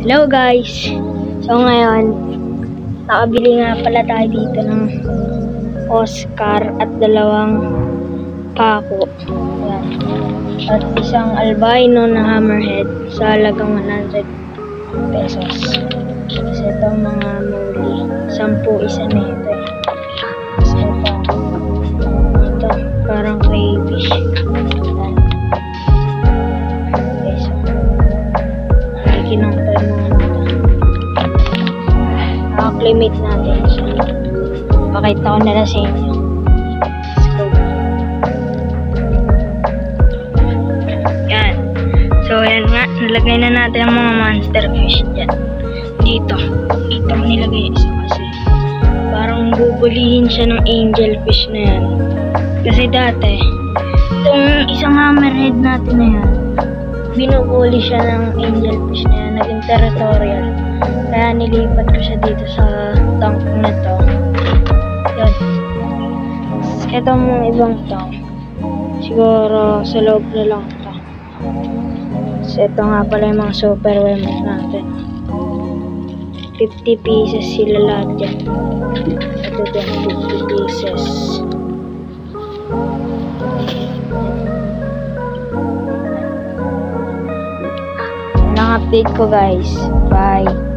Hello guys! So ngayon, nakabili nga pala tayo dito ng Oscar at dalawang pako. Yan. At isang albino na hammerhead sa halagang 100 pesos. Kasi itong mga muli, 10 isa na ito eh. So ito, parang crayfish. Yan. Okay, so kinangkal mo acclimate natin. So, pakita ko na lang sa inyo. Let's go. Yan. So, yan nga. Nilagay na natin ang mga monster fish dyan. Dito ko nilagay isa kasi parang bubulihin siya ng angel fish na yan. Kasi dati, itong isang hammerhead natin na yan, binubuli siya ng angel fish na yan, naging territorial. Kaya nilipat ko siya dito sa tank na to. Yun. Itong mga ibang tank, siguro sa loob na lang ito. So ito nga pala yung mga super worms natin. 50 pieces sila lahat dyan. Ito din, 50 pieces. Update ko guys. Bye.